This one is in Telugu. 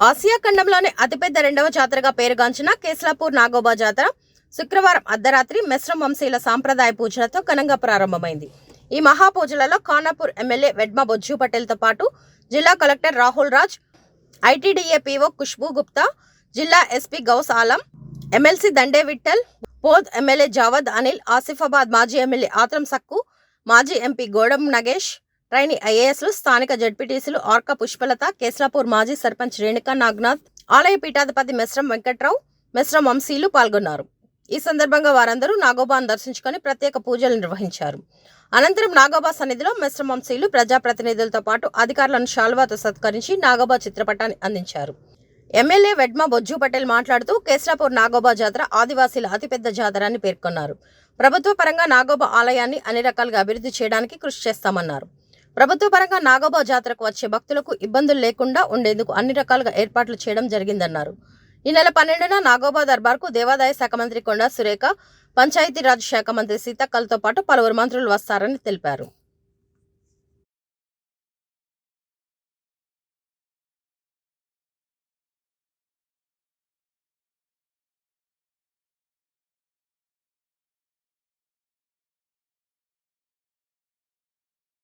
ఆసియా ఖండంలోనే అతిపెద్ద రెండవ జాతరగా పేరుగాంచిన కేస్లాపూర్ నాగోబా జాతర శుక్రవారం అర్ధరాత్రి మెస్రం వంశీయుల సాంప్రదాయ పూజలతో ఘనంగా ప్రారంభమైంది. ఈ మహాపూజలలో ఖానాపూర్ ఎమ్మెల్యే వెడ్మ బొజ్జు పటేల్తో పాటు జిల్లా collector Rahul Raj, ITDA PO Khushboo Gupta, జిల్లా SP Ghouse Alam, MLC Dande Vittal, Boath MLA Jadhav Anil, Asifabad మాజీ ఎమ్మెల్యే ఆత్రం సక్కు, మాజీ ఎంపీ గోడం నగేష్, ట్రైనీ ఐఏఎస్లు, స్థానిక జడ్పీటీసీలు ఆర్క పుష్పలత, కేస్లాపూర్ మాజీ సర్పంచ్ రేణుకా నాగ్నాథ్, ఆలయ పీఠాధిపతి మెస్రం వెంకట్రావు, మెస్రం వంశీయులు పాల్గొన్నారు. ఈ సందర్భంగా వారందరూ నాగోబాను దర్శించుకొని ప్రత్యేక పూజలు నిర్వహించారు. అనంతరం నాగోబా సన్నిధిలో మెస్రం వంశీయులు ప్రజాప్రతినిధులతో పాటు అధికారులను శాల్వాతో సత్కరించి నాగోబా చిత్రపటాన్ని అందించారు. ఎమ్మెల్యే వెడ్మ బొజ్జు పటేల్ మాట్లాడుతూ కేస్లాపూర్ నాగోబా జాతర ఆదివాసీల అతిపెద్ద జాతర అని పేర్కొన్నారు. ప్రభుత్వ పరంగా నాగోబా ఆలయాన్ని అన్ని రకాలుగా అభివృద్ధి చేయడానికి కృషి చేస్తామన్నారు. ప్రభుత్వ పరంగా నాగోబా జాతరకు వచ్చే భక్తులకు ఇబ్బందులు లేకుండా ఉండేందుకు అన్ని రకాలుగా ఏర్పాట్లు చేయడం జరిగిందన్నారు. ఈ నెల 12న నాగోబా దర్బార్కు దేవాదాయ శాఖ మంత్రి కొండా సురేఖ, పంచాయతీరాజ్ శాఖ మంత్రి సీతక్కలతో పాటు పలువురు మంత్రులు వస్తారని తెలిపారు.